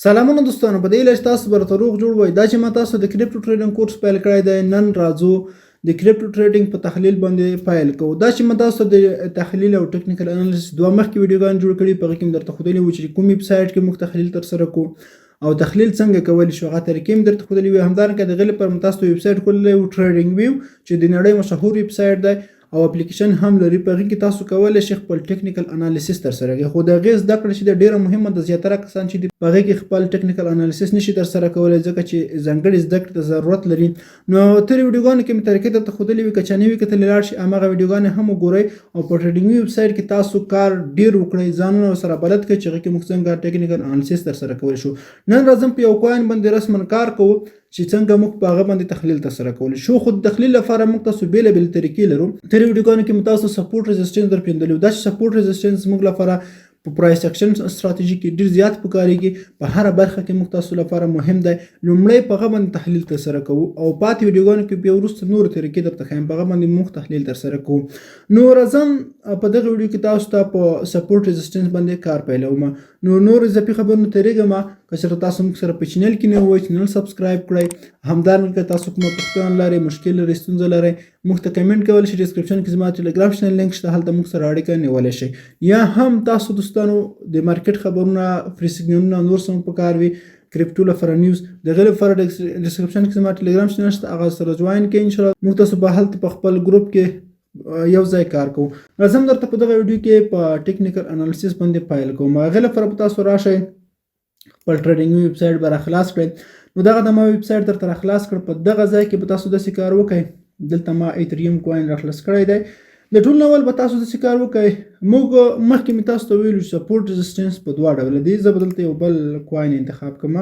سلامونه دوستانو، په دې هیله چې تاسو به راته روغ جوړ وئ. دا چې ما تاسو د کریپټو ټریډینګ کورس پیل کړی دی، نن راځو د کریپټو ټریډینګ په تحلیل باندې پیل کوو. دا چې ما تاسو د تحلیل او ټیکنیکل انالیسس دوه مخکې ویډیوګانې جوړ کړي، په هغې کې مې درته ښودلي وو چې کوم ویب سایټ کې موږ تحلیل ترسره کوو او تحلیل څنګه کولی شو. هغه طریقې مې درته ښودلي وي. همدارنګه د هغې لپاره مې تاسو ته ویب سایټ ښودلی وو، ټریډینګ ویو، چې د نړۍ مشهور ویب سایټ دی او اپلیکیشن هم لري. په هغې کې تاسو کولی شئ خپل ټیکنیکل انالیسس ترسره کړئ. خو د هغې زده کړه چې ډېره مهمه ده. زیاتره کسان چې دي په هغې کې خپل ټیکنیکل انالیسس نشي ترسره کولی، ځکه چې ځانګړې زده کړې ته ضرورت لري. نو تېرې ویډیوګانو کې مې طریقې درته ښودلې وي. که چا نه وي کتلې، لاړ شئ هماغه ویډیوګانې هم وګورئ او په ټریډینګ ویب سایټ کې تاسو کار ډېر وکړئ، ځانونه ورسره بلد کړئ چې هغې کې موږ څنګه ټیکنیکل انالیسس ترسره کولی شو. نن راځم په یو کوین باندې رسماً کار کوو چې څنګه موږ په هغه باندې تحلیل ترسره کولی شو. خو د تحلیل لپاره موږ تاسو بېلابېلې طریقې لرو. تېرې ویډیوګانو کې مې تاسو سپورټ ریزسټنس درپېژندلی و. دا چې سپورټ ریزسټنس موږ لپاره په پرایس اکشن استراتیژي کې ډېر زیات پکارېږي. په هره برخه کې موږ تاسو لپاره مهم دی. لومړی په هغه باندې تحلیل ترسره کوو او پاتې ویډیوګانو کې بیا وروسته نورې طریقې درته ښیم، په هغه باندې موږ تحلیل ترسره کوو. نو راځم په دغه ویډیو کې تاسو ته په سپورټ ریزسټنس باندې کار پیلوم. نو نور اضافي خبرو نه تېرېږم. که چېرته تاسو موږ سره په چینل کې نه وئ، چینل سبسکرایب کړئ. همدارنګه تاسو کومه پوښتنه لرئ، مشکل لرئ، ستونزه لرئ، موږ ته کمنټ کولی شئ. ډسکرپشن کې زما ټیلیګرام چینل لینک شته، هلته موږ سره اړیکه نیولی شئ. یا هم تاسو دوستانو د مارکیټ خبرونه، فری سیګنالونه، نور څه هم پکار وي، کریپټو لپاره نیوز، د هغې لپاره ډسکرپشن کې زما ټیلیګرام چینل شته، هغه سره جوین کړئ. انشاءالله موږ تاسو به هلته په خپل ګروپ کې یو ځای کار کوو. راځم درته په دغه ویډیو کې په ټیکنیکل انالیسس باندې پیل کوم. هغې لپاره به تاسو راشئ، خپل ټریډینګ ویب سایټ به راخلاص کړئ. نو دغه د ما ویب سایټ درته راخلاص کړ. په دغه ځای کې به تاسو داسې کار وکړئ. دلته ما ایتریم کوین راخلاص کړی دی. د ټول نه اول به تاسو داسې کار وکړئ. موږ مخکې مې تاسو ته ویلو چې سپورټ ریزسټنس په دوه ډوله دي. زه به دلته یو بل کوین انتخاب کړم،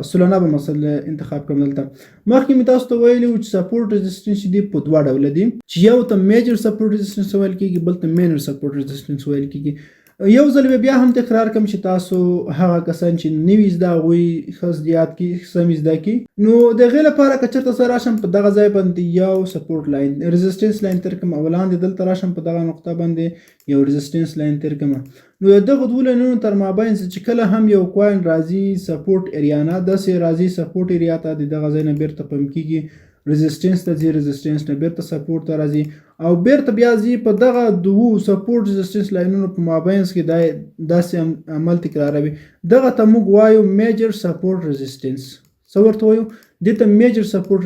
سولنا به مثلا انتخاب کړم. دلته مخکې مې تاسو ته ویلي وو چې سپورټ ریزسټنس دي په دوه ډوله دي، چې یو ته میجر سپورټ ریزسټنس ویل کېږي، بل ته مینر سپورټ ریزسټنس ویل کېږي. یو ځل بیا هم تکرار کوم چې تاسو هغه کسان چې نوي زده هغوی ښه زیات کړي، سمې زده کړي. نو د هغې لپاره که چېرته زه راشم په دغه ځای باندې یو سپورټ لاین ریزسټنس لاین تېر کړم، او لاندې دلته راشم په دغه نقطه باندې یو ریزسټنس لاین تېر کړم. نو د دغو دوو لاینونو تر مابین چې کله هم یو کوین راځي سپورټ ایریا نه، داسې راځي سپورټ ایریا ته، د دغه ځای نه بیرته پمپ کېږي، ریزسټنس ته ځي، ریزسټنس نه بیرته سپورټ ته راځي او بیرته بیا ځي. په دغه دوو سپورټ ریزسټنس لاینونو په مابینس کې داسې عمل تکراروي. دغه ته موږ وایو میجر سپورټ ریزسټنس. څه ورته وایو؟ دې ته میجر سپورټ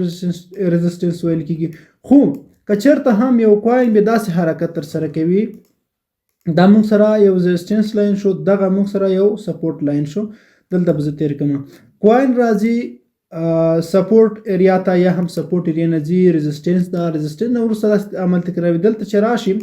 ریزسټنس ویل کېږي. خو که چېرته هم یو کوین بیا داسې حرکت ترسره کوي، دا موږ سره یو ریزسټنس لاین شو، دغه موږ سره یو سپورټ لاین شو. دلته به زه تېر کړم. کوین راځي سپورټ ایریا ته، یا هم سپورټ ایریا نه ځي ریزسټنس ته، ریزسټنس نه وروسته امل تکراروي. دلته چې راشي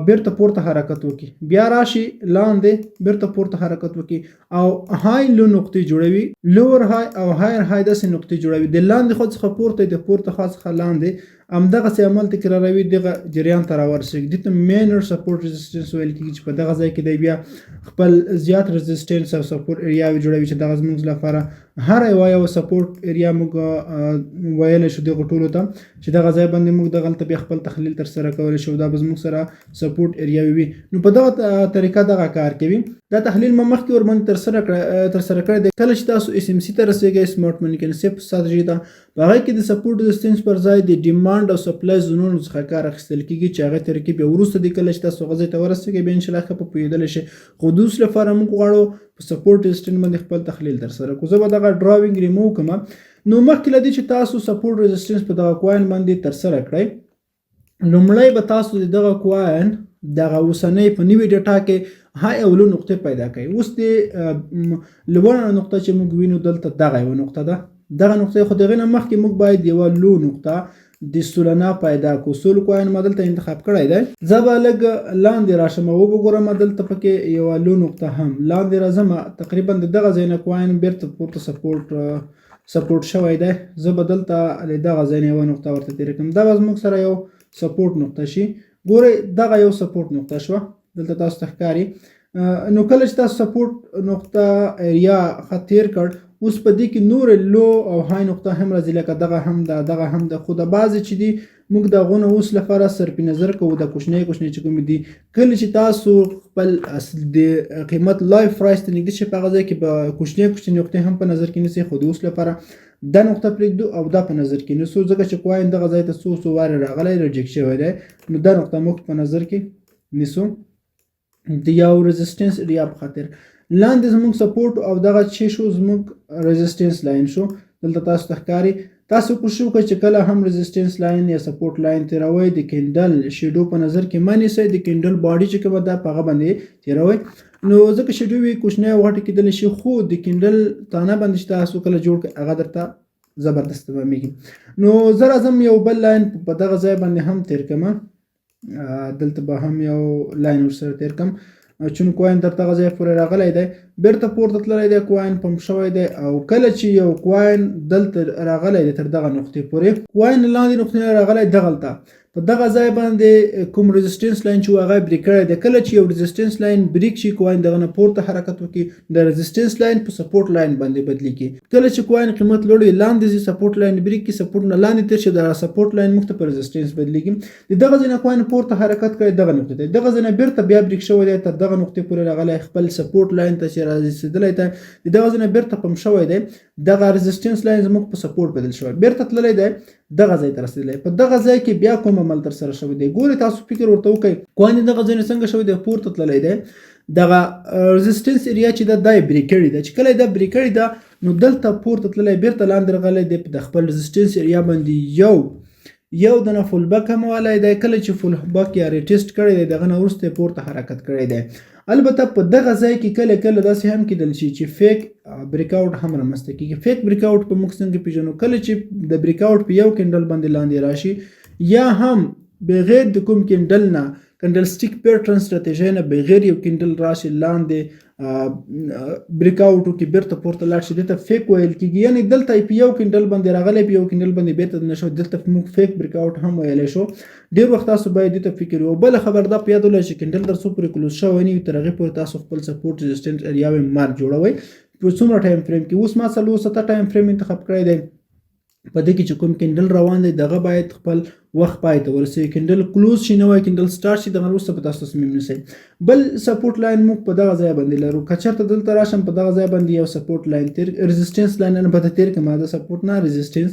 بیرته پورته حرکت وکړي، بیا راشي لاندې بیرته پورته حرکت وکړي او های لو نقطې جوړوي، لور های او هایر های داسې نقطې جوړوي. د لاندې خوا څخه پورته، د پورته خوا څخه لاندې، همدغسې عمل تکراروي، دغه جریان ته راورسېږي. دې ته مینر سپورټ ریزسټنس ویل کېږي چې په دغه ځای کې دی بیا خپل زیات ریزسټنس او سپورټ ایریاوې جوړوي، چې دغه زموږ لپاره هر یو سپورټ ایریا موږ ویلی شو دغو ټولو ته، چې دغه ځای باندې موږ دغلته بیا خپل تحلیل ترسره کولی شو. دا به زموږ سره سپورټ ایریاوې وي. نو په دغه طریقه دغه کار کوي. دا تحلیل ما مخکې ورباندې ترسره کړی دی. کله چې تاسو اس ام سی ته رسېږئ، سمارټ مني کنسپټ استراتیژي ته، په هغې کې د سپورټ ریزسټنس پر ځای د ډیمانډ او سپلای زونونو څخه کار اخیستل کېږي، چې هغې طریقې بیا وروسته دي. کله چې تاسو هغه ځای ته ورسېږئ بیا انشاءالله ښه په پوهېدلی شئ. خو د اوس لپاره موږ غواړو په سپورټ ریزسټنس باندې خپل تحلیل ترسره کړو. زه به دغه ډراوینګ ریموو کړم. نو مخکې له دې چې تاسو سپورټ ریزسټنس په دغه کوین باندې ترسره کړئ، لومړی به تاسو د دغه کوین دغه اوسنۍ په نوي ډیټا کې های او لو نقطې پیدا کړئ. اوس د لوړه نقطه چې موږ وینو دلته دغه یوه نقطه ده، دغه نقطه. خو د هغې نه مخکې موږ باید یوه لو نقطه د سولنا پیدا کړو. سول کوین ما دلته انتخاب کړی دی. زه به لږ لاندې راشم او وګورم دلته پکې یوه لو نقطه هم. لاندې راځم، تقریبا د دغه ځای نه کوین بیرته پورته سپورټ شوی دی. زه به دلته د دغه ځای نه یوه نقطه ورته تېره کړم. دا به زموږ سره یو سپورټ نقطه شي. ګورئ دغه یو سپورټ نقطه شوه، دلته تاسو ته ښکاري. نو کله چې تاسو سپورټ نقطه ایریا خط تېر کړ، اوس په دې کې نور لو او های نقطه هم راځي، لکه دغه هم ده، دغه هم ده. خو د بعضې چې دي موږ د هغونه اوس لپاره صرف نظر کوو د کوچنی چې کوم دي. کله چې تاسو خپل اصل د قیمت لایف پرایس ته نږدې شي په هغه ځای کې به کوچنی نقطې هم په نظر کې نیسئ، خو د اوس لپاره دا نقطه پرېږدو او دا په نظر کې نیسو، ځکه چې کوین دغه ځای ته څو وارې راغلی ریجیکټ شوی دی. نو دا نقطه موږ په نظر کې نیسو د یو ريزسټنس ایریا په خاطر. لاندې زموږ سپورټ او دغه چې شو زموږ ريزسټنس لاین شو. دلته تاسو ته ښکاري تاسو کوشش وکړئ چې کله هم ريزسټنس لاین یا سپورټ لاین تیروئ د کینډل شیډو په نظر کې مه نیسئ، د کینډل باډي چې کومه ده په هغه باندې تیروئ. نو ځکه شیډو وي کوچنی او غټه کیدلی شي، خو د کینډل تانه باندې چې تاسو کله جوړ کړئ هغه درته زبردست تمامېږي. نو زه راځم یو بل لاین په دغه ځای باندې هم تیر کړم، دلته به هم یو لاین ورسره تیر کړم چون کوین تر دغه ځای پورې راغلی دی، بیرته پورته تللی دی، کوین پمپ شوی دی. او کله چې یو کوین دلته راغلی دی تر دغه نقطې پورې، کوین لاندې نقطې نه راغلی دغلته په دغه ځای باندې کوم ريزسټنس لاین چې هغه بریک کړی دی. کله چې یو ريزسټنس لاین بریک شي کوین دغه نه پورته حرکت وکړي، د ريزسټنس لاین په سپورټ لاین باندې بدلېږي. کله چې کوین قیمت لوړ لاندې ځي سپورټ لاین بریک کړي، سپورټ نه لاندې تېر شي، د سپورټ لاین موږ ته په ريزسټنس بدلېږي. د دغه ځای نه کوین پورته حرکت کوي دغه نقطې ته، دغه ځای نه بیرته بیا بریک شوی دی تر دغه نقطې پورې راغلی، خپل سپورټ لاین ته چې رارسېدلی دی د دغه ځای نه بیرته پمپ شوی دی، دغه ريزسټنس لاین زموږ په سپورټ بدل شوی، بیرته تللی دی دغه ځای ته رسېدلی. په دغه ځای کې بیا کوم عمل تر سره شوی دی؟ ګورئ تاسو فکر ورته وکړئ، کوین دغه ځای نه څنګه شوی دی پورته تللی دی، دغه ريزسټنس ایریا چې ده دا یې بریک کړې ده. چې کله یې دا بریک کړې ده نو دلته پورته تللی بیرته لاندې راغلی دی، د خپل ريزسټنس ایریا باندې یو دنه فول بک هم والی دی. کله چې فول بک یا ریټیسټ کړی دی دغه نه وروسته پورته حرکت کړی دی. البته په دغه ځای کې کله داسې هم کیدل شي چې فیک بریک آوټ هم رامنځته کیږي. فیک بریک آوټ په موږ څنګه پیژنو؟ کله چې د بریک آوټ په یو کینډل باندې لاندې راشي یا هم بغیر د کوم کینډل نه کینډل سټیک پیټرن ستراتیژي نه بغیر یو کینډل راشي لاندې بریک آوټ وکړي بیرته پورته لاړ شي، دلته فیک ویل کیږي. یعنی دلته په یو کینډل باندې راغلی په یو کینډل باندې بیرته نشو، دلته موږ فیک بریک آوټ هم ویلی شو. ډېر وخت تاسو باید دې ته فکر وکړئ. بله خبر دا په یاد ولرئ چې کینډل تر څو پورې کلوز شوی نه وي تر هغې پورې تاسو خپل سپورټ ريزسټنس ایریاوې مارک جوړوئ په څومره ټایم فریم کې. اوس ما 70 ټایم فریم انتخاب کړی دی، په دې کې چې کوم کینډل روان دی دغه باید خپل وخت پای ته ورسوي. کینډل کلوز شي نوی کینډل سټارټ شي دغه وروسته به تاسو تصمیم نیسئ. بل سپورټ لاین موږ په دغه ځای باندې لرو. که چېرته دلته راشم په دغه ځای باندې یو سپورټ لاین تیر ريزسټنس لاین نه به تیر کړم، د سپورټ نه ريزسټنس،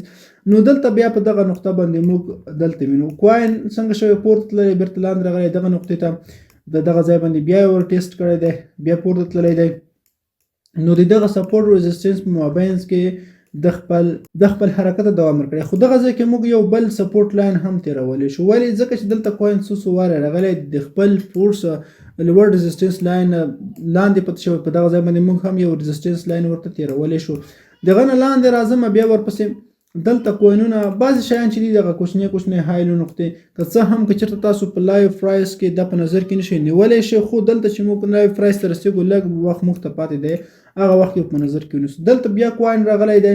نو دلته بیا په دغه نقطه باندې موږ دلته وینو کوین څنګه شوی پورته تللی بیرته لاندې راغلی دغه نقطې ته، د دغه ځای باندې بیا یې ور ټیسټ کړی دی بیا پورته تللی دی. نو د دغه سپورټ ريزسټنس په مابینځ کې د خپل حرکت دوام ورکړی. خو دغه ځای کې موږ یو بل سپورټ لاین هم تیرولی شو. ولې؟ ځکه چې دلته کوین څو وارې راغلی د خپل فورس لوړ ريزسټنس لاین لاندې پاتې شوی، په دغه ځای باندې موږ هم یو ريزسټنس لاین ورته تیرولی شو. دغه نه لاندې راځم بیا ورپسې دلته کوینونه بعضې شیان چې دي دغه کوچنی هایلو نقطې، که څه هم که چېرته تاسو په لایو پرایس کې دا په نظر کې نشئ نیولی شئ، خو دلته چې موږ لایو پرایس ته رسېږو لږ وخت موږ ته پاتې دی، هغه وخت یې په نظر کې ونیسو. دلته بیا کوین راغلی دی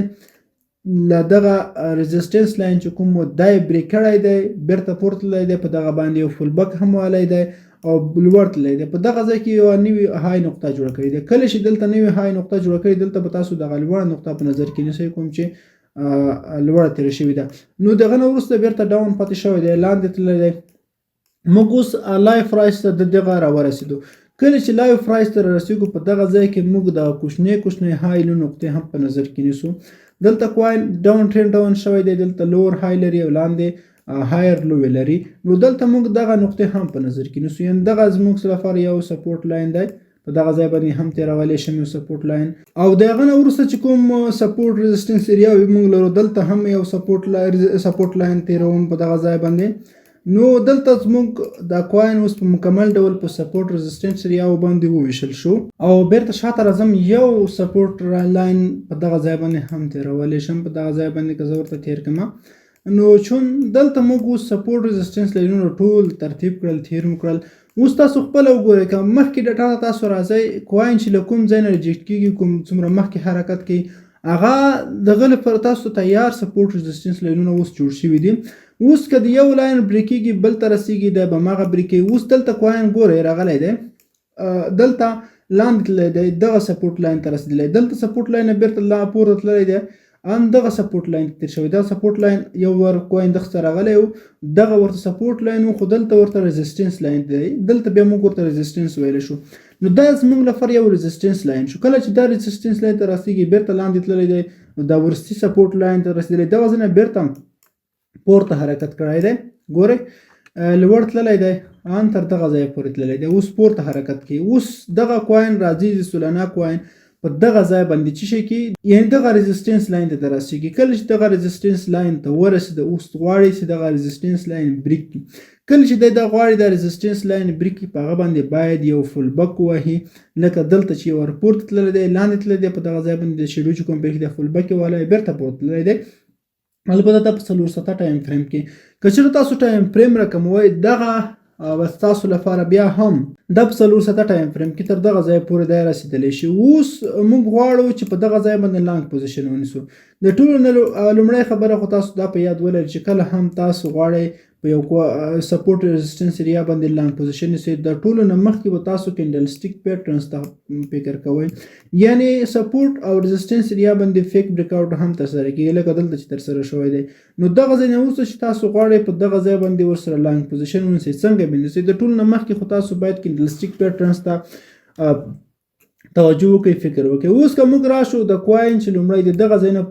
له دغه ريزسټنس لاین چې کوم دا یې بریک کړی دی بیرته پورته تللی دی، په دغه باندې یو فول بک هم والی دی او لوړ تللی دی. په دغه ځای کې یوه نوې های نقطه جوړه کړې ده. کله چې دلته نوې های نقطه جوړه کړې دلته به تاسو دغه لوړه نقطه په نظر کې نیسئ کوم چې لوړه تېره شوې ده. نو دغه نه وروسته بیرته ډاون پاتې شوی دی لاندې تللی دی. موږ اوس لایف پرایس ته د دغه راورسېدو. کله چې لایف پرایس ته رارسېږو په دغه ځای کې موږ د کوچنی هایلو نقطې هم په نظر کې نیسو. دلته کوین ډاون ټرینډ ډاون شوی دی، دلته لور های لري او لاندې هایر لو لري. نو دلته موږ دغه نقطې هم په نظر کې نیسو. یعنې دغه زموږ لپاره یو سپورټ لاین دی، په دغه ځای باندې هم تیرولی شم یو سپورټ لاین. او د هغه نه وروسته چې کوم سپورټ ريزسټنس ایریاوې موږ لرو دلته هم یو سپورټ لاین تیروم په دغه ځای باندې. نو دلته زموږ د کوین اوس په مکمل ډول په سپورټ ريزسټنس ایریاو باندې وویشل شو. او بیرته شاته راځم یو سپورټ لاین په دغه ځای باندې هم تیرولی شم، په دغه ځای باندې که زه ورته تیر کړم نو چون دلته موږ اوس سپورټ ريزسټنس لاینونه ټول ترتیب کړل تیر مو کړل. اوس تاسو خپله وګورئ که مخکې ډاټا ته تاسو راځئ کوین چې له کوم ځای نه ریجیکټ کېږي کوم څومره مخکې حرکت کوي هغه دغه لپاره تاسو تیار سپورټ ريزسټنس لاینونه اوس جوړ شوي دي. اوس که د یو لاین بریک کېږي بل ته رسېږي دی به هماغه بریک کوي. اوس دلته کوین ګورئ راغلی دی دلته لاندې تللی دی دغه سپورټ لاین ته رسېدلی، دلته سپورټ لاین نه بیرته پورته تللی دی ان دغه سپورټ لاین تیر شوی. دا سپورټ لاین یو ور کوین دغه سره راغلی و، دغه ورته سپورټ لاین و، خو دلته ورته ریزسټنس لاین دی. دلته بیا موږ ورته ریزسټنس ویلی شو. نو دا زموږ لپاره یو ریزسټنس لاین شو. کله چې دا ریزسټنس لاین ته رسېږي بیرته لاندې تللی دی، نو دا وروستي سپورټ لاین ته رسېدلی، دغه ځای نه بیرته پورته حرکت کړی دی. ګورئ لوړ تللی دی، ان تر دغه ځایه پورې تللی دی، اوس پورته حرکت کوي. اوس دغه کوین راځي د سولانا کوین په دغه ځای باندې څه شي کوي، یعنې دغه ریزسټنس لاین ته رسېږي. کله چې دغه ریزسټنس لاین ته ورسېده، اوس غواړي چې دغه ریزسټنس لاین بریک کړي. کله چې دی دا غواړي دا ریزسټنس لاین بریک کړي، په هغه باندې باید یو فول بک ووهي، لکه دلته چې ور پورته تللی دی، لاندې تللی دی، په دغه ځای باندې د شیډو چې کوم بیخي دی فول بک یې وهلی، بیرته پورته تللی دی. البته دا په 470 ټایم فریم کې. که چېرته تاسو ټایم فریم رقموئ، دغه بس تاسو لپاره بیا هم دا په 470 ټایم فریم کې تر دغه ځای پورې دی رسېدلی شي. اوس موږ غواړو چې په دغه ځای باندې لانګ پوزیشن ونیسو. د ټولو نه لومړی خبره خو تاسو دا په یاد ولرئ چې کله هم تاسو غواړئ په یو سپورټ ریزسټنس ایریا باندې لانګ پوزیشن نیسئ، د ټولو نه مخکې به تاسو کینډل سټیک پیټرنز ته فکر کوئ. یعنې سپورټ او ریزسټنس ایریا باندې فیک بریک آوټ هم ترسره کېږي، لکه دلته چې ترسره شوی دی. نو دغه ځای نه وروسته چې تاسو غواړئ په دغه ځای باندې ورسره لانګ پوزیشن ونیسئ، څنګه به نیسئ؟ د ټولو نه مخکې خو تاسو باید کینډل سټیک پیټرنز ته توجه وکړئ، فکر وکړئ. اوس که موږ راشو د کوین چې لومړی د دغه ځای نه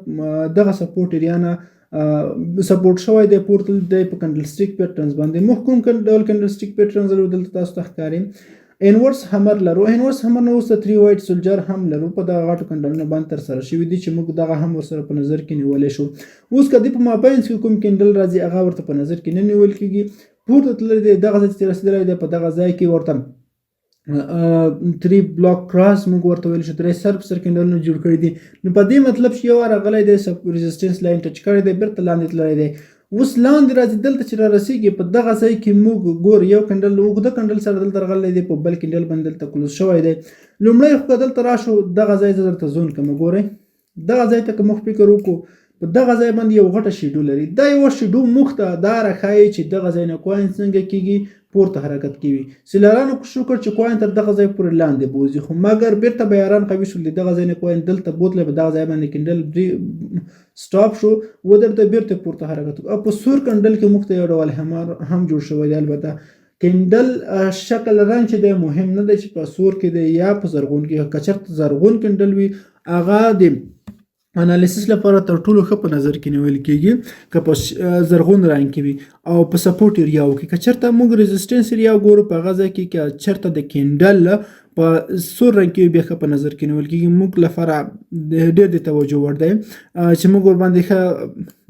دغه سپورټ ایریا نه سپورټ شوی دی، پورته دی په کینډل سټیک پیټرنز باندې. موږ کوم ډول کینډل سټیک پیټرنز لرو دلته تاسو ته ښکاري. انورس همر لرو، انورس همر نه وروسته 3 وایټ سولجر هم لرو، په دغه غټو کینډلونو باندې ترسره شوي دي چې موږ دغه هم ورسره په نظر کې نیولی شو. اوس که د په مابینځ کې کوم کینډل راځي، هغه ورته په نظر کې نه نیول کېږي. پورته تللی دی، دغه ځای چې رسېدلی دی، په دغه ځای کې ورته 3 بلاک کراس موږ ورته ویل شو، 3 سر په سر کینډلونه جوړ کړي دي. نو په دې مطلب چې یو راغلی دی ریزسټنس لاین ټچ کړی دی، بیرته لاندې تللی دی. اوس لاندې راځي، دلته چې را رسېږي په دغه ځای کې موږ ګورو یو کینډل اوږده کینډل سره دلته راغلی دی، په بل کینډل باندې دلته کلوز شوی دی. لومړی خو که دلته راشو، دغه ځای زه درته زون کوم. ګورئ دغه ځای ته که موږ فکر وکړو، په دغه ځای باندې یو غټه شیډو لري. دا یوه شیډو موږ ته دا راښایي چې دغه ځای نه کوین څنګه کېږي، پورته حرکت کوي. سیلرانو کوشش وکړ چې کوین تر دغه ځای پورې لاندې بوځي، خو مګر بیرته به یاران قوي شول، د دغه ځای نه کوین دلته بوتلی، په دغه ځای باندې کینډل سټاپ شو، ودرېده، بیرته پورته حرکت وکړو. او په سور کینډل کې موږ ته یو ډول هم جوړ شوی دی. البته کینډل شکل رنګ چې دی مهم نه دی چې په سور کې دی یا په زرغون کې. که چېرته زرغون کینډل وي، هغه د انالیسیس لپاره تر ټولو ښه په نظر کې نیول کېږي که په زرغون رنګ کې وي او په سپورټ ایریاو کې. که چېرته موږ ریزسټنس ایریا ګورو، په هغه ځای کې که چېرته د کینډل په سور رنګ کې بیا ښه په نظر کې نیول کېږي، موږ لپاره ډېر د توجه وړ دی چې موږ ورباندې ښه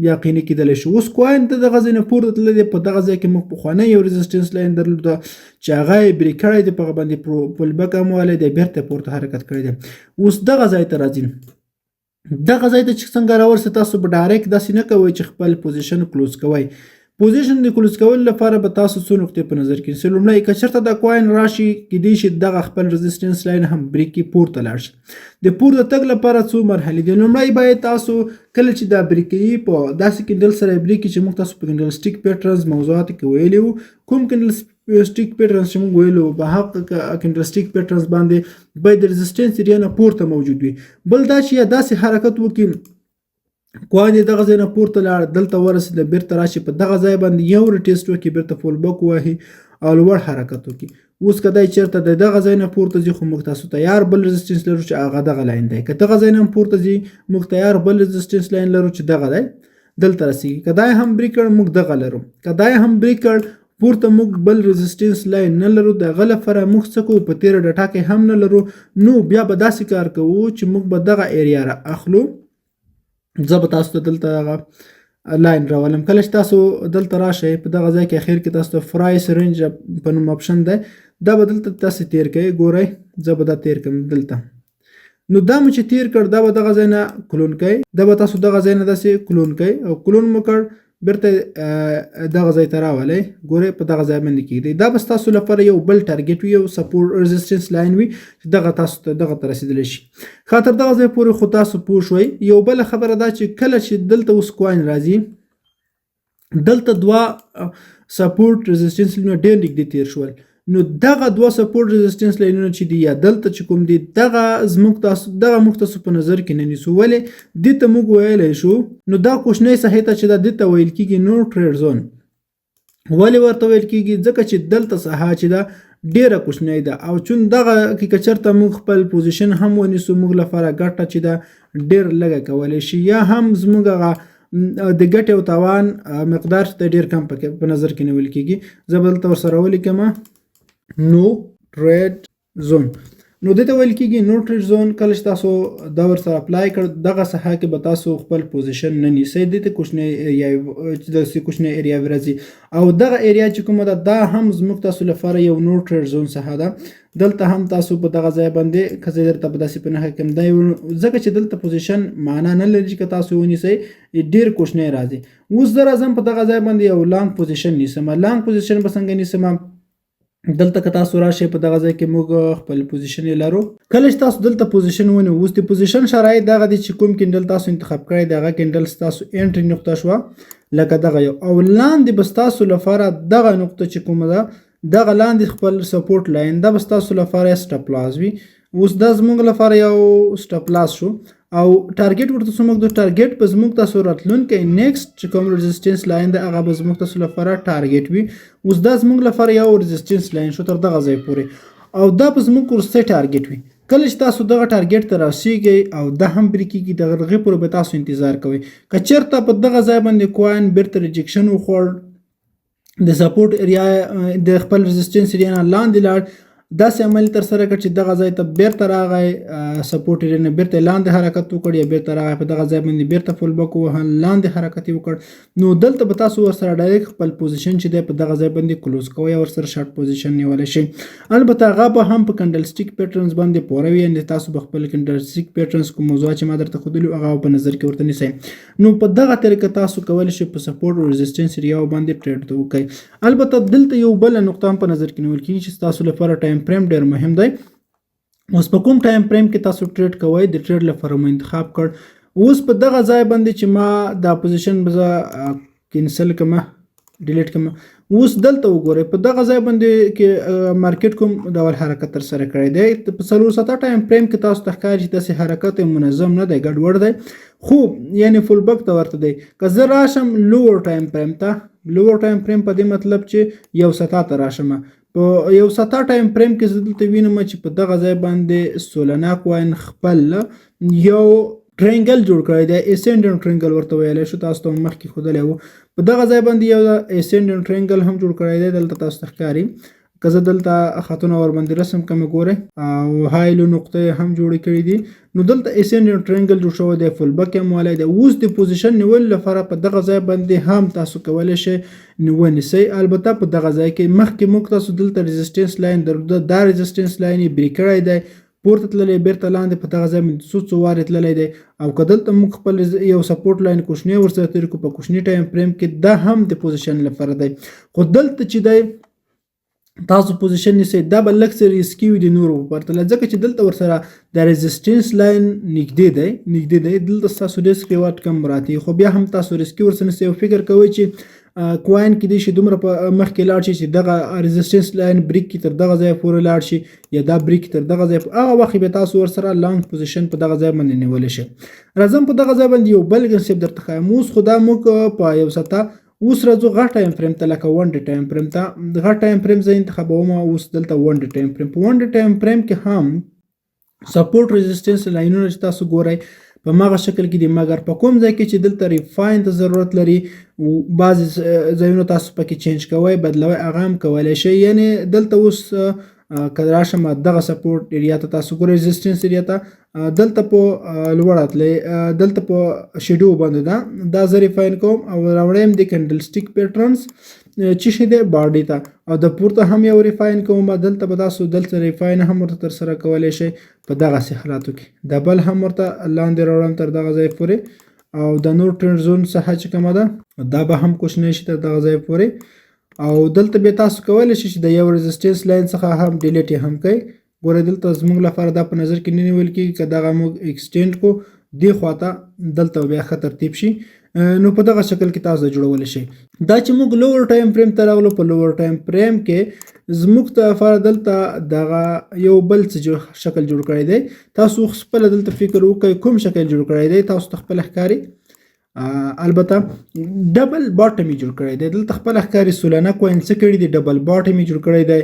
یقیني کېدلی شو. اوس کوین ته دغه ځای نه پورته تللی دی، په دغه ځای کې موږ پخوانی یو ریزسټنس لاین درلوده چې هغه یې بریک کړی دی، په هغه باندې پول بک هم وهلی دی، بیرته پورته حرکت کړی دی. اوس دغه ځای ته راځي. دغه ځای ته چې څنګه راورسې، تاسو به ډایرکټ داسې نه کوئ چې خپل پوزیشن کلوز کوئ. پوزیشن د کلوز کولو لپاره به تاسو څو نقطې په نظر کې نیسئ. لومړی که چېرته دا کوین راشي، کیدای شي دغه خپل ریزسټنس لاین هم بریک کړي، پورته لاړ شي. د پورته تګ لپاره څو مرحلې دي. لومړی باید تاسو کله چې دا بریک کوي، په داسې کینډل سره یې بریک کړي چې موږ تاسو په کینډل سټیک پیټرنز موضوعاتو کې ویلي وو. کوم کینډل سټیک پیټرنز چې موږ ویلو، په هغه کینډل سټیک پیټرنز باندې باید د ریزسټنس ایریا نه پورته موجود وي. بل دا چې یا داسې حرکت وکړي، کوین یې دغه ځای نه پورته لاړ، دلته ورسېده، بیرته راشي، په دغه ځای باندې یو ریټیسټ وکړي، بیرته فول بک ووهي او لوړ حرکت وکړي. اوس که دی چېرته د دغه ځای نه پورته ځي، خو موږ تاسو تیار بل ریزسټنس لرو چې هغه دغه لاین دی. که دغه ځای نه هم پورته ځي، موږ تیار بل ریزسټنس لاین لرو چې دغه دی، دلته رسېږي. که دا هم بریک کړ، موږ دغه لرو. که دا هم بریک کړ، پورته موږ بل ریزسټنس لاین نه لرو. د هغه لپاره موږ څه کوو، په تېره ډټا کې هم نه لرو. نو بیا به داسې کار کوو چې موږ به دغه ایریا را اخلو. زه به تاسو ته دلته هغه لاین راولم. کله چې تاسو دلته راشئ، په دغه ځای کې اخر کې تاسو ته فرایس رینج په نوم آپشن دی، دا به دلته تاسو تیر کوئ. ګورئ زه به دا تیر کړم دلته. نو دا مو چې تیر کړ، دا به دغه ځای نه کلون کوئ، دا به تاسو دغه ځای نه داسې کلون کوئ، او کلون مو کړ، بیرته دغه ځای ته راولئ. ګورئ په دغه ځای باندې کېږدئ. دا به ستاسو لپاره یو بل ټارګټ وي، یو سپورټ ریزسټنس لاین وي چې دغه تاسو ته دغه ته رسېدلی شي. ښه، تر دغه ځای پورې خو تاسو پوه شوئ. یو بله خبره دا چې کله چې دلته اوس کوین راځي، دلته دوه سپورټ ریزسټنس لینونه ډېر نږدې تیر شول. نو دغه دوه سپورټ ریزسټنس لاینونه چې دي یا دلته چې کوم دي دغه موږ تاسو په نظر کې نه نیسو. ولې دې ته موږ ویلی شو نو دا کوچنۍ ساحې ته چې دې ته ویل کېږي نیوټرل زون. ولې ورته ویل کېږي؟ ځکه چې دلته ساحه چې ده ډیره کوچنۍ ده او چون دغه کې که چېرته موږ خپل پوزیشن هم ونیسو موږ لپاره ګټه چې ده ډیر لږه کولی شي یا هم زموږ هغه د ګټې او تاوان مقدار ته ډیر کم په نظر کې نیول کېږي. زه به دلته ورسره ولیکم نو ټریډ زون. نو دې ته ویل کېږي نو ټریډ زون. کله چې تاسو دا ورسره اپلای کړ دغه ساحه کې به تاسو خپل پوزیشن نه نیسئ، دې ته کوچنۍ ایریا چې داسې کوچنۍ ایریا راځي او دغه ایریا چې کومه ده دا هم زموږ تاسو لپاره یو نو ټریډ زون ساحه ده. دلته هم تاسو په دغه ځای باندې که زه درته په داسې په نښه کړم دا ځکه چې دلته پوزیشن معنا نه لري چې که تاسو ونیسئ ډېر کوچنی راځي. اوس زه راځم په دغه ځای باندې یو لانګ پوزیشن نیسم. لانګ پوزیشن به څنګه نیسم؟ دلته که تاسو راشئ په دغه ځای کې موږ خپل پوزیشن یې لرو. کله چې تاسو دلته پوزیشن ونیو اوس د پوزیشن شرایط دغه دي چې کوم کینډل تاسو انتخاب کړی دی هغه کینډل ستاسو انټري نقطه شوه لکه دغه یو او لاندې به ستاسو لپاره دغه نقطه چې کومه ده دغه لاندې خپل سپورټ لاین دا به ستاسو لپاره سټاپ لاس وي. اوس دا زموږ لپاره یو سټاپ لاس شو او ټارګټ ورته څومره د ټارګټ په زموږ تاسو راتلونکی نیکسټ چې کوم ریزسټنس لاین دی هغه به زموږ تاسو لپاره ټارګټ وي. اوس دا زموږ لپاره یو ریزسټنس لاین شو تر دغه ځای پورې او دا په زموږ وروستی ټارګټ وي. کله چې تاسو دغه ټارګټ ته رسیږئ او دا هم بریک کېږي د هغې پورې به تاسو انتظار کوئ. که چېرته په دغه ځای باندې کوین بیرته ریجکشن وخوړ د سپورټ ایریا د خپل ریزسټنس ایریا نه لاندې لاړ داسې عمل تر سره کړ چې دغه ځای ته بیرته راغی سپورټ ایریا نه بیرته لاندې حرکت وکړ یا بیرته راغی په دغه ځای باندې بیرته فول بک ووهل لاندې حرکت یې وکړ نو دلته به تاسو ورسره ډایرکټ خپل پوزیشن چې دی په دغه ځای باندې کلوز کوئ یا ورسره شارټ پوزیشن نیولی شئ. البته هغه به هم په کنډلسټیک پیټرنز باندې پوره وي یعنې تاسو به خپل کنډلسټیک پیټرنز کوم موضوع چې ما درته ښودلي هغه په نظر کې ورته نیسئ. نو په دغه طریقه تاسو کولی شئ په سپورټ او ریزسټنس ایریاو باندې ټریډ وکړئ. البته دلته یو بله نقطه هم په نظر کې نیول کېږي چې ستاسو لپاره ټایم فریم ډېر مهم دی. اوس په کوم ټایم فریم کې تاسو ټریډ کوئ د ټریډ لپاره مو انتخاب کړ. اوس په دغه ځای باندې چې ما دا پوزیشن به زه کینسل کړم ډیلیټ کړم اوس دلته وګورئ په دغه ځای باندې کې مارکیټ کوم ډول حرکت تر سره کړی دی. په 470 ټایم فریم کې تاسو ته ښکاري چې داسې حرکت منظم نه دی ګډوډ دی خو یعنې فول بک ته ورته دی. که زه راشم لوور ټایم فریم ته لوور ټایم فریم په دې مطلب چې یو سطح ته راشم په یو سطح ټایم فریم کې زه دلته وینم چې په دغه ځای باندې سولنا کوین خپل یو ټرینګل جوړ کړی دی اسینډنټ ټرینګل ورته ویلی شو تاسو ته مخکې ښودلی و. په دغه ځای باندې یو اسینډنټ ټرینګل هم جوړ کړی دی دلته تاسو ته ښکاري. که زه دلته خطونه ورباندې رسم کړم ګورئ او هایلو نقطې هم جوړې کړي دي نو دلته اسینډنټ ټرینګل جوړ شوی دی فول بک هم والی دی. اوس د پوزیشن نیولو لپاره په دغه ځای باندې هم تاسو کولی شئ ونیسئ. البته په دغه ځای کې مخکې موږ تاسو دلته ریزسټنس لاین درلوده دا ریزسټنس لاین یې بریک کړی دی پورته تللی بیرته لاندې په دغه ځای باندې څو وارې تللی دی او که دلته موږ خپل یو سپورټ لاین کوچنی ورسره تېر کړو په کوچني ټایم فریم کې دا هم د پوزیشن لپاره دی. خو دلته چې دی تاسو پوزیشن نیسئ دا به لږ څه ریسکي وي د نورو په پرتله ځکه چې دلته ورسره د ریزسټنس لاین نږدې دی دلته ستاسو ریسک ریوارډ کم راځي خو بیا هم تاسو ریسکي ورسره نیسئ او فکر کوئ چې کوین کېدای شي دومره په مخکې لاړ شي چې دغه ریزسټنس لاین بریک کړي تر دغه ځایه پورې لاړ شي یا دا بریک تر دغه ځایه هغه وخت به تاسو ورسره لانګ پوزیشن په دغه ځای باندې نیولی شئ. راځم په دغه ځای باندې یو بل کنسپټ درته ښایم. اوس خو دا موږ په یو سطح اوس راځو غټ ټایم فریم ته لکه ون ډے ټایم فریم ته غټ ټایم فریم زه انتخابوم. اوس دلته ون ډے ټایم فریم په ون ډے ټایم فریم کې هم سپورټ ریزسټنس لاینونه چې تاسو ګورئ په مغه شکل کې دي مګر په کوم ځای کې چې دلته ریفاین ته ضرورت لري بعضې ځایونه تاسو پکې چینج کوئ بدلوئ هغه هم کولی شئ. یعنې دلته اوس که راشم دغه سپورټ ایریا ته تاسو ګورئ ریزسټنس ایریا ته دلته په لوړه تلئ دلته په شیډو باندې دا زه ریفاین کوم او راوړیم د کنډلسټیک پیټرنز چې شي دی باډي ته او د پورته هم یو ریفاین کوم دلته به تاسو دلته ریفاین هم ورته ترسره کولی شئ په دغسې حالاتو کې. د بل هم ورته لاندې راوړم تر دغه ځای پورې او د نور ټرینډ زون څخه چې کومه ده دا به هم کوچنی شي تر دغه ځای پورې او دلته بیا تاسو کولی شئ چې د یو ریزسټنس لاین څخه هم ډیلیټ یې هم کوئ. ګورئ دلته زموږ لپاره دا په نظر کې نه نیول کېږي که دغه موږ اکسټینډ کو دې خواته دلته بیا ښه ترتیب شي. نو په دغه شکل کې تاسو جوړولی شئ. دا چې موږ لوور ټایم فریم ته راغلو، په لوور ټایم فریم کې زموږ لپاره دلته دغه یو بل څه شکل جوړ کړی دی. تاسو خپله دلته فکر وکړئ کوم شکل جوړ کړی دی، تاسو ته خپله ښکاري. البته ډبل باټم یې جوړ کړی دی. دلته خپله ښکاري سولانه کوین څه کړي دي، ډبل باټم یې جوړ کړی دی.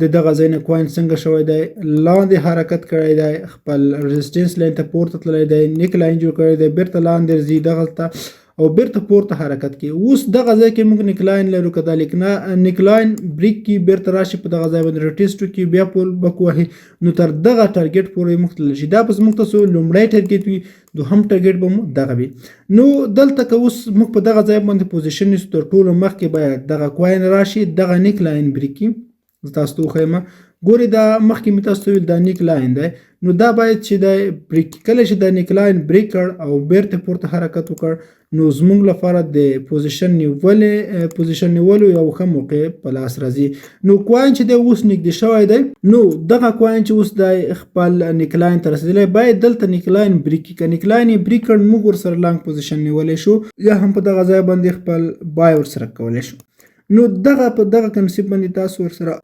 د دغه ځای نه کوین څنګه شوی دی، لاندې حرکت کړی دی، خپل رزسټنس لاین ته پورته تللی دی، نیک لاین جوړ کړی دی، بیرته لاندې ځي دغلته او بیرته پورته حرکت کوي. اوس دغه ځای کې موږ نیک لاین لرو، که دا نیک لاین بریک کې بیرته راشي په دغه ځای باندې رټیسټ وکړي، بیا پول بک وهي، نو تر دغه ټارګټ پورې موږ تللی شي. دا به زموږ ته لومړی ټارګټ وي، دوهم ټارګټ به مو دغه وي. نو دلته که اوس موږ په دغه ځای باندې پوزیشن نیسو، تر ټولو مخکې باید دغه کوین راشي، دغه نیک لاین بریک کړي. تاسو ته وښیم، ګورئ دا مخکې مې تاسو ته ویل دا نیک لاین دی، نو دا باید چې دی بریک کله چې دا نیک لاین بریک کړ او بیرته پورته حرکت وکړ، نو زموږ لپاره د پوزیشن نیولو یو ښه موقع په لاس راځي. نو کوین چې دی اوس نږدې شوی دی، نو دغه کوین چې اوس دی خپل نیک لاین ته رسېدلی، باید دلته نیک لاین بریک کړي. که نیک لاین یې بریک کړ، موږ ورسره لانګ پوزیشن نیولی شو، یا هم په دغه ځای باندې خپل بای ورسره کولی شو. نو په دغه کنسیپت باندې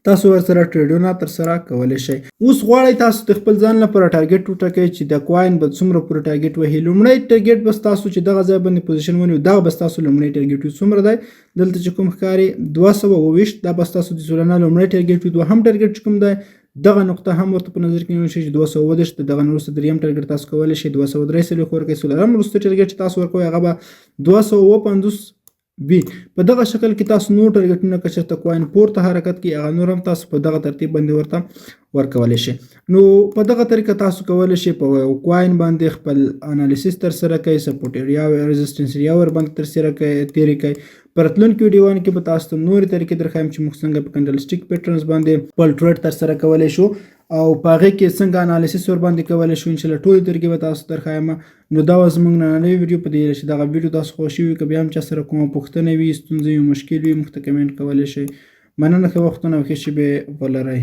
تاسو ورسره ټریډونه ترسره کولی شئ. اوس غواړئ تاسو د خپل ځان لپاره ټارګټ وټاکئ چې د کوین به څومره پورې ټارګټ وهي. لومړی ټارګټ به ستاسو چې دغه ځای باندې پوزیشن ونیو، دغه به ستاسو لومړی ټارګټ وي. څومره دی دلته چې کوم ښکاري 228، دا به ستاسو د سولانه لومړی ټارګټ وي. دوهم ټارګټ چې کوم دی دغه نقطه هم ورته په نظر کې نیول شي چې 228 د دغه نه وروسته دریم ټارګټ تاسو کولی شئ 243 ورکوئ. څلورم وروسته ټارګټ چې تاسو ورکوئ هغه به 250 بي. په دغه شکل کې تاسو نور ټارګټونه که چېرته کوین پورته حرکت کوي، هغه نور هم تاسو په دغه ترتیب باندې ورته ورکولی شئ. نو په دغه طریقه تاسو کولی شئ په یو کوین باندې خپل انالیسیس ترسره کوئ، سپورټ ایریا او رزسټنس ایریا ورباندې تیرې کوئ. په راتلونکي ویډیوانو کې به تاسو ته نورې طریقې درښایم چې موږ څنګه په کنډلسټیک پیټرنز باندې خپل ټریډ ترسره کولی شو او په هغې کې څنګه انالیسیس ورباندې کولی شو. انشاءالله ټولې طریقې به تاسو ته درښایم. نو دا وه زموږ نننۍ ویډیو. په دې چې دغه ویډیو تاسو خوښ وي، که بیا هم چا سره کومه پوښتنه وي، ستونزه وي، مشکل وي، موږ ته کمنټ کولی شئ. مننه، ښه وختونه او ښې شېبې ولرئ.